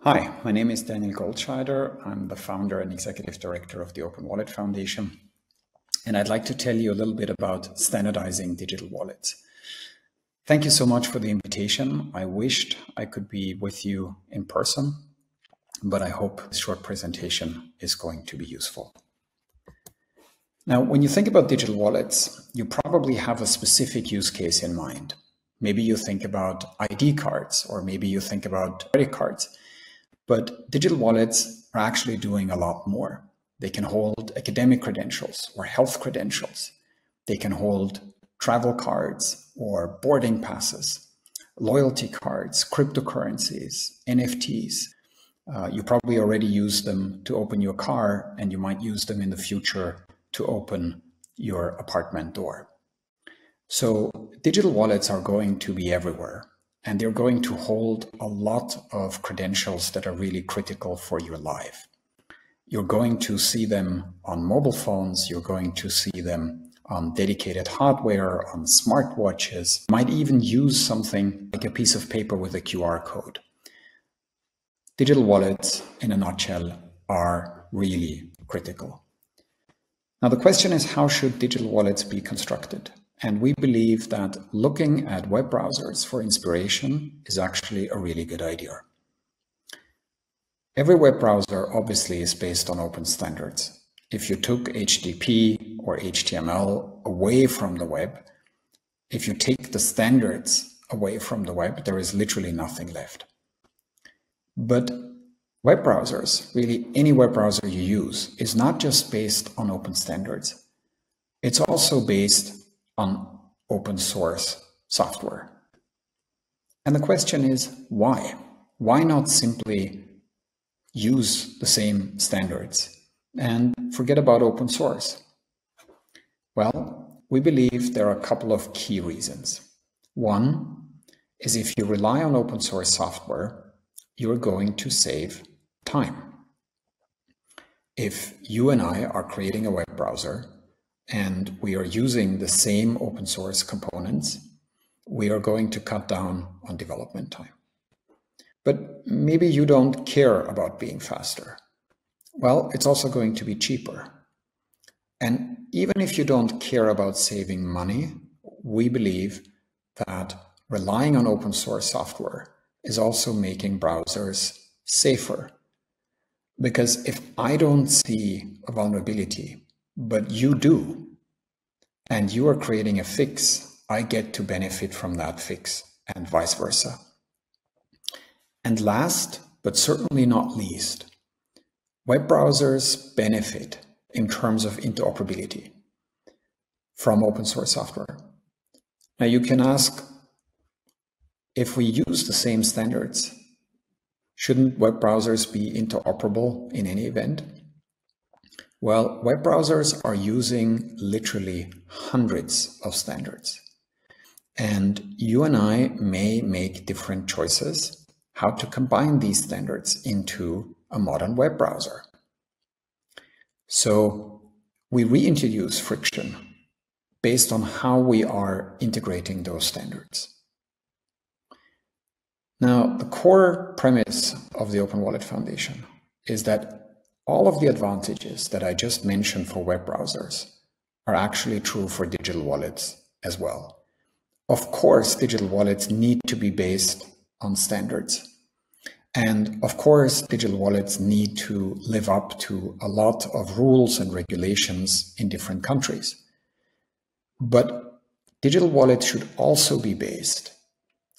Hi, my name is Daniel Goldscheider. I'm the founder and executive director of the Open Wallet Foundation. And I'd like to tell you a little bit about standardizing digital wallets. Thank you so much for the invitation. I wished I could be with you in person, but I hope this short presentation is going to be useful. Now, when you think about digital wallets, you probably have a specific use case in mind. Maybe you think about ID cards, or maybe you think about credit cards. But digital wallets are actually doing a lot more. They can hold academic credentials or health credentials. They can hold travel cards or boarding passes, loyalty cards, cryptocurrencies, NFTs. You probably already use them to open your car, and you might use them in the future to open your apartment door. So digital wallets are going to be everywhere. And they're going to hold a lot of credentials that are really critical for your life. You're going to see them on mobile phones. You're going to see them on dedicated hardware, on smartwatches. You might even use something like a piece of paper with a QR code. Digital wallets, in a nutshell, are really critical. Now, the question is, how should digital wallets be constructed? And we believe that looking at web browsers for inspiration is actually a really good idea. Every web browser obviously is based on open standards. If you took HTTP or HTML away from the web, if you take the standards away from the web, there is literally nothing left. But web browsers, really any web browser you use, is not just based on open standards. It's also based on open source software. And the question is, why? Why not simply use the same standards and forget about open source? Well, we believe there are a couple of key reasons. One is, if you rely on open source software, you're going to save time. If you and I are creating a web browser, and we are using the same open source components, we are going to cut down on development time. But maybe you don't care about being faster. Well, it's also going to be cheaper. And even if you don't care about saving money, we believe that relying on open source software is also making browsers safer. Because if I don't see a vulnerability, but you do, and you are creating a fix, I get to benefit from that fix, and vice versa. And last, but certainly not least, web browsers benefit in terms of interoperability from open source software. Now you can ask, if we use the same standards, shouldn't web browsers be interoperable in any event? Well, web browsers are using literally hundreds of standards. And you and I may make different choices how to combine these standards into a modern web browser. So we reintroduce friction based on how we are integrating those standards. Now, the core premise of the Open Wallet Foundation is that all of the advantages that I just mentioned for web browsers are actually true for digital wallets as well. Of course, digital wallets need to be based on standards. And of course, digital wallets need to live up to a lot of rules and regulations in different countries. But digital wallets should also be based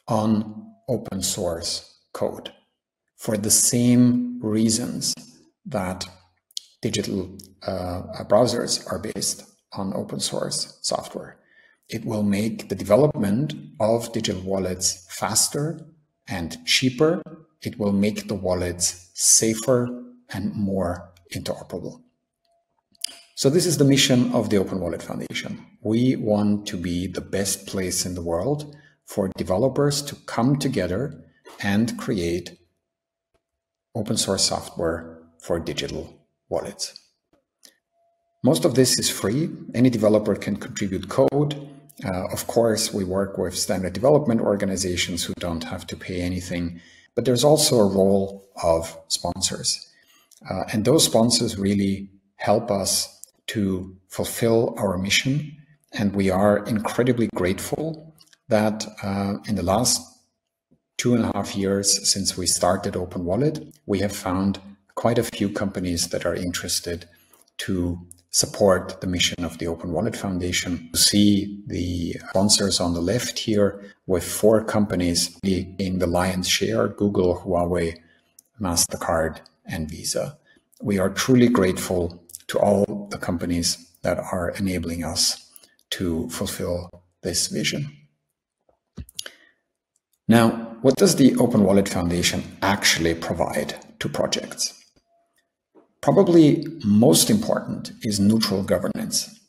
on open source code for the same reasons that digital browsers are based on open source software. It will make the development of digital wallets faster and cheaper. It will make the wallets safer and more interoperable. So this is the mission of the Open Wallet Foundation. We want to be the best place in the world for developers to come together and create open source software for digital wallets. Most of this is free. Any developer can contribute code. Of course, we work with standard development organizations who don't have to pay anything. But there's also a role of sponsors. And those sponsors really help us to fulfill our mission. And we are incredibly grateful that in the last 2.5 years since we started Open Wallet, we have found quite a few companies that are interested to support the mission of the Open Wallet Foundation. You see the sponsors on the left here with 4 companies being the lion's share: Google, Huawei, MasterCard, and Visa. We are truly grateful to all the companies that are enabling us to fulfill this vision. Now, what does the Open Wallet Foundation actually provide to projects? Probably most important is neutral governance.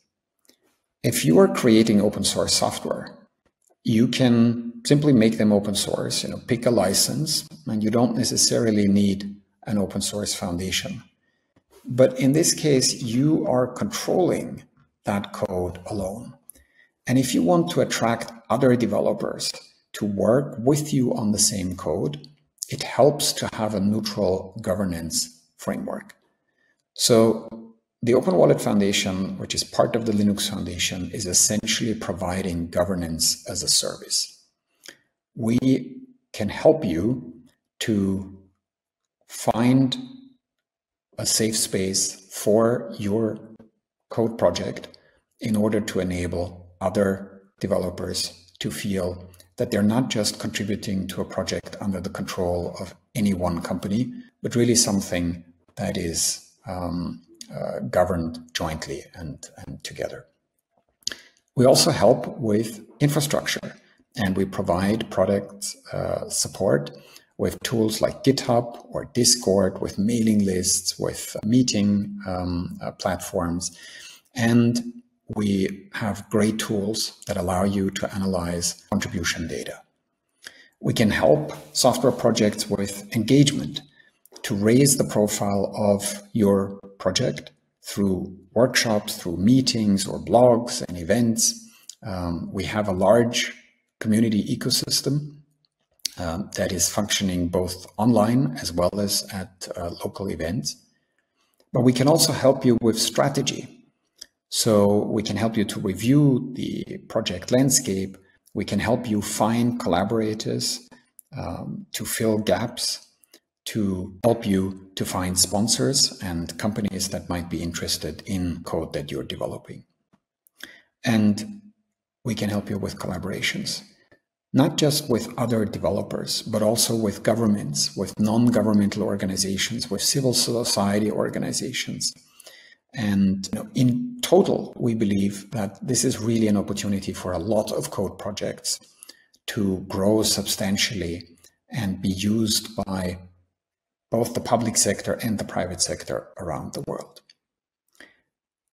If you are creating open source software, you can simply make them open source, pick a license, and you don't necessarily need an open source foundation. But in this case, you are controlling that code alone. And if you want to attract other developers to work with you on the same code, it helps to have a neutral governance framework. So the Open Wallet Foundation, which is part of the Linux Foundation, is essentially providing governance as a service. We can help you to find a safe space for your code project in order to enable other developers to feel that they're not just contributing to a project under the control of any one company, but really something that is governed jointly and together. We also help with infrastructure, and we provide product support with tools like GitHub or Discord, with mailing lists, with meeting platforms. And we have great tools that allow you to analyze contribution data. We can help software projects with engagement, to raise the profile of your project through workshops, through meetings or blogs and events. We have a large community ecosystem that is functioning both online as well as at local events. But we can also help you with strategy. So we can help you to review the project landscape. We can help you find collaborators to fill gaps, to help you to find sponsors and companies that might be interested in code that you're developing. And we can help you with collaborations, not just with other developers, but also with governments, with non-governmental organizations, with civil society organizations. And in total, we believe that this is really an opportunity for a lot of code projects to grow substantially and be used by both the public sector and the private sector around the world.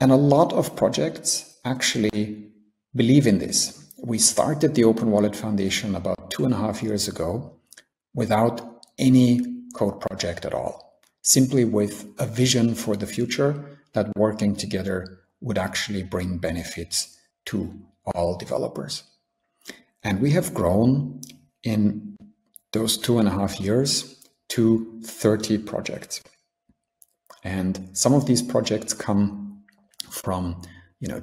And a lot of projects actually believe in this. We started the Open Wallet Foundation about 2.5 years ago without any code project at all, simply with a vision for the future that working together would actually bring benefits to all developers. And we have grown in those 2.5 years to 30 projects. And some of these projects come from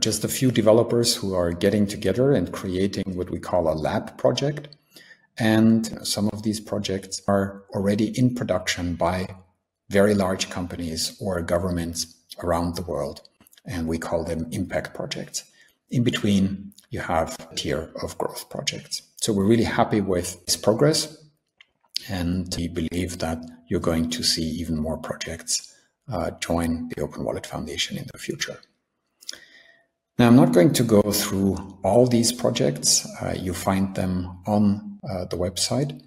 just a few developers who are getting together and creating what we call a lab project. And some of these projects are already in production by very large companies or governments around the world. And we call them impact projects. In between, you have a tier of growth projects. So we're really happy with this progress. And we believe that you're going to see even more projects join the Open Wallet Foundation in the future. Now, I'm not going to go through all these projects. You find them on the website.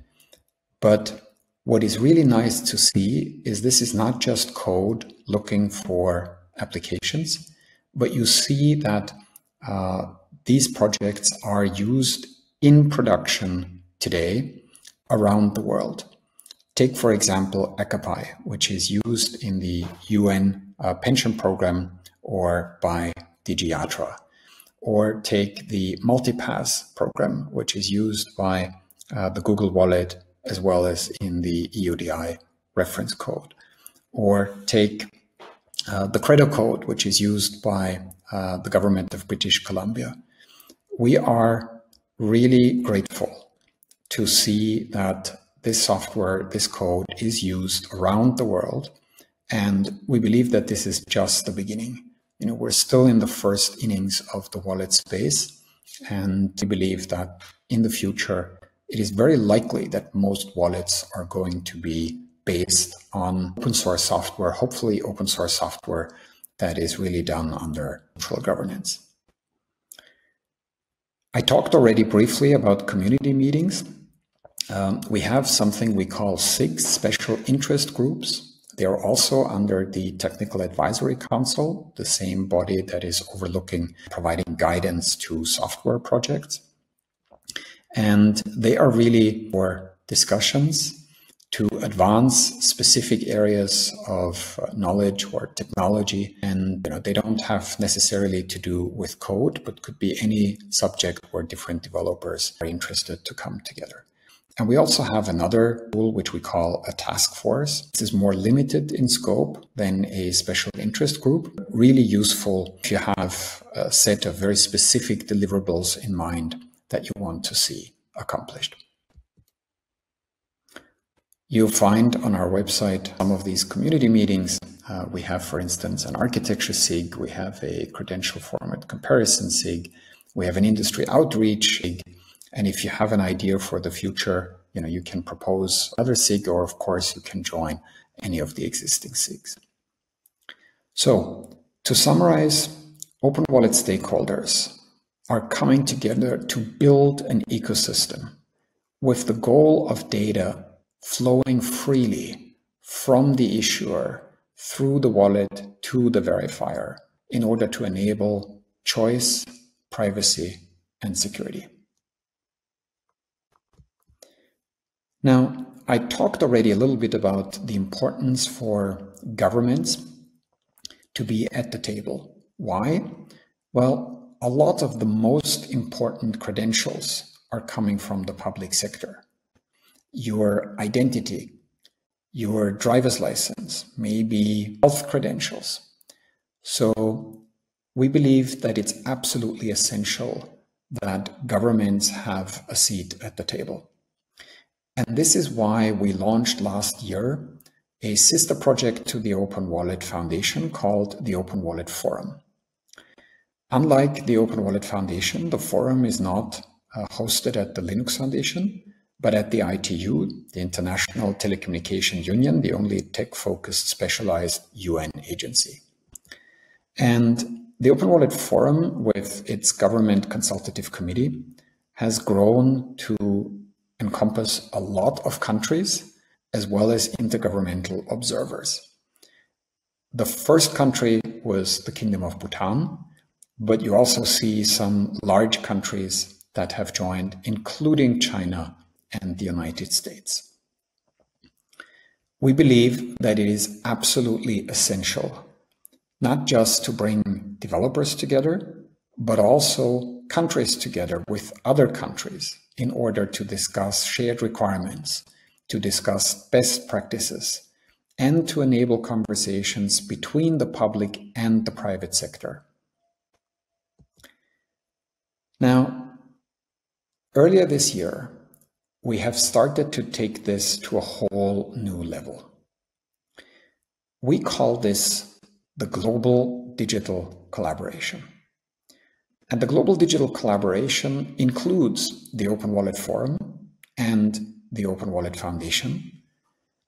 But what is really nice to see is this is not just code looking for applications, but you see that these projects are used in production today around the world. Take, for example, Akapai, which is used in the UN pension program or by DG ATRA. Or take the Multipass program, which is used by the Google Wallet as well as in the EUDI reference code. Or take the Credo code, which is used by the government of British Columbia. We are really grateful to see that this software, this code is used around the world. And we believe that this is just the beginning. You know, we're still in the first innings of the wallet space. And we believe that in the future, it is very likely that most wallets are going to be based on open source software, hopefully open source software that is really done under neutral governance. I talked already briefly about community meetings. We have something we call SIGs, Special Interest Groups. They are also under the Technical Advisory Council, the same body that is overlooking, providing guidance to software projects. And they are really for discussions to advance specific areas of knowledge or technology. And they don't have necessarily to do with code, but could be any subject where different developers are interested to come together. And we also have another tool which we call a task force. This is more limited in scope than a special interest group. Really useful if you have a set of very specific deliverables in mind that you want to see accomplished. You'll find on our website some of these community meetings. We have, for instance, an architecture SIG. We have a credential format comparison SIG. We have an industry outreach SIG. And if you have an idea for the future, you can propose other SIG, or of course you can join any of the existing SIGs. So to summarize, Open Wallet stakeholders are coming together to build an ecosystem with the goal of data flowing freely from the issuer through the wallet to the verifier in order to enable choice, privacy, and security. Now, I talked already a little bit about the importance for governments to be at the table. Why? Well, a lot of the most important credentials are coming from the public sector. Your identity, your driver's license, maybe health credentials. So we believe that it's absolutely essential that governments have a seat at the table. And this is why we launched last year a sister project to the Open Wallet Foundation called the Open Wallet Forum. Unlike the Open Wallet Foundation, the forum is not hosted at the Linux Foundation, but at the ITU, the International Telecommunication Union, the only tech-focused specialized UN agency. And the Open Wallet Forum, with its government consultative committee, has grown to encompass a lot of countries as well as intergovernmental observers. The first country was the Kingdom of Bhutan, but you also see some large countries that have joined, including China and the United States. We believe that it is absolutely essential, not just to bring developers together, but also countries together with other countries in order to discuss shared requirements, to discuss best practices, and to enable conversations between the public and the private sector. Now, earlier this year, we have started to take this to a whole new level. We call this the Global Digital Collaboration. And the Global Digital Collaboration includes the Open Wallet Forum and the Open Wallet Foundation,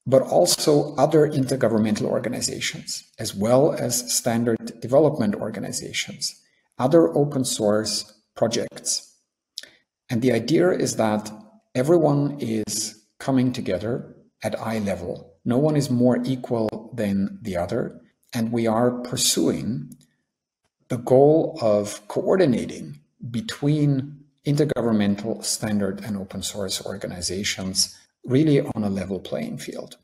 but also other intergovernmental organizations, as well as standard development organizations, other open source projects. And the idea is that everyone is coming together at eye level. No one is more equal than the other, and we are pursuing the goal of coordinating between intergovernmental standard and open source organizations really on a level playing field.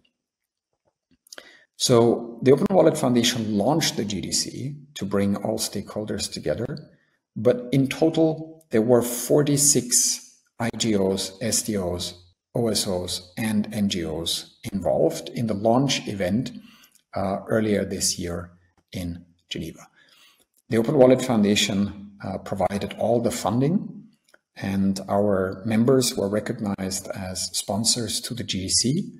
So the Open Wallet Foundation launched the GDC to bring all stakeholders together, but in total there were 46 IGOs, SDOs OSOs and NGOs involved in the launch event earlier this year in Geneva. The Open Wallet Foundation provided all the funding, and our members were recognized as sponsors to the GDC,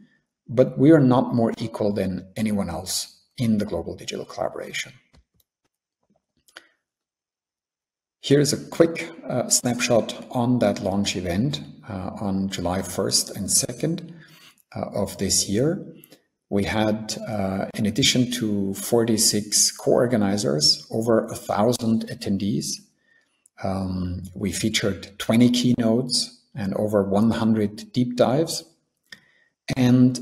but we are not more equal than anyone else in the global digital collaboration. Here's a quick snapshot on that launch event on July 1st and 2nd of this year. We had, in addition to 46 co-organizers, over 1,000 attendees. We featured 20 keynotes and over 100 deep dives. And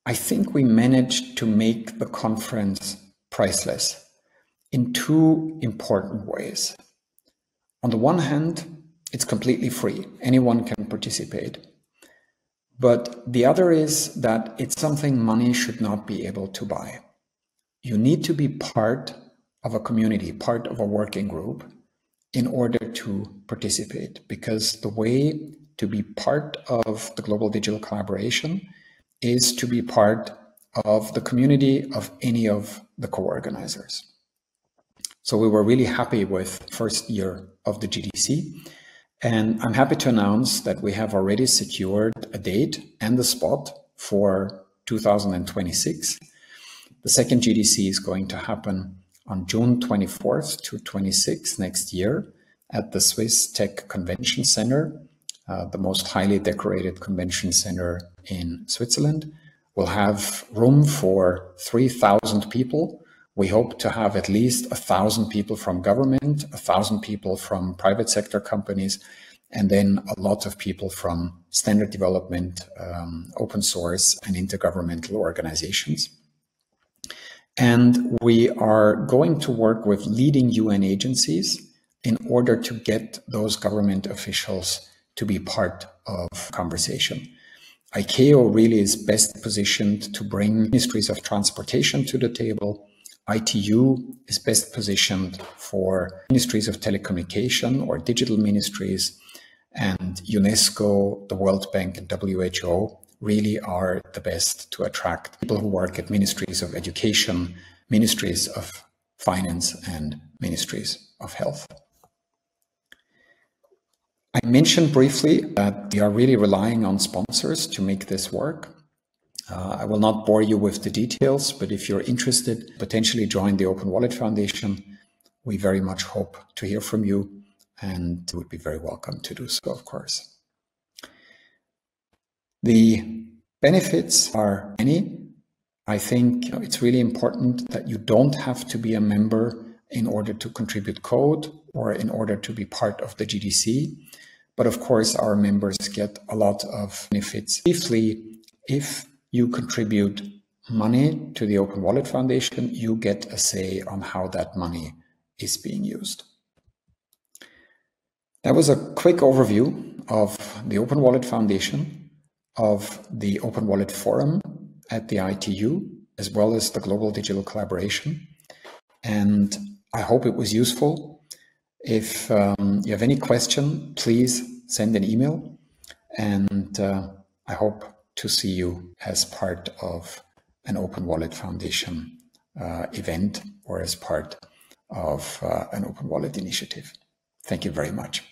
I think we managed to make the conference priceless in two important ways. On the one hand, it's completely free. Anyone can participate. But the other is that it's something money should not be able to buy. You need to be part of a community, part of a working group in order to participate, because the way to be part of the global digital collaboration is to be part of the community of any of the co-organizers. So we were really happy with the first year of the GDC, and I'm happy to announce that we have already secured a date and a spot for 2026. The second GDC is going to happen on June 24th to 26th next year at the Swiss Tech Convention Center, the most highly decorated convention center in Switzerland. We'll have room for 3,000 people. We hope to have at least 1,000 people from government, 1,000 people from private sector companies, and then a lot of people from standard development, open source, and intergovernmental organizations. And we are going to work with leading UN agencies in order to get those government officials to be part of the conversation. ICAO really is best positioned to bring ministries of transportation to the table. ITU is best positioned for ministries of telecommunication or digital ministries, and UNESCO, the World Bank, and WHO really are the best to attract people who work at ministries of education, ministries of finance, and ministries of health. I mentioned briefly that we are really relying on sponsors to make this work. I will not bore you with the details, but if you're interested, potentially join the Open Wallet Foundation. We very much hope to hear from you, and would be very welcome to do so, of course. The benefits are many. I think it's really important that you don't have to be a member in order to contribute code or in order to be part of the GDC. But of course, our members get a lot of benefits. Briefly, if you contribute money to the Open Wallet Foundation, you get a say on how that money is being used. That was a quick overview of the Open Wallet Foundation, of the Open Wallet Forum at the ITU, as well as the Global Digital Collaboration. And I hope it was useful. If you have any question, please send an email, and I hope to see you as part of an Open Wallet Foundation event or as part of an Open Wallet initiative. Thank you very much.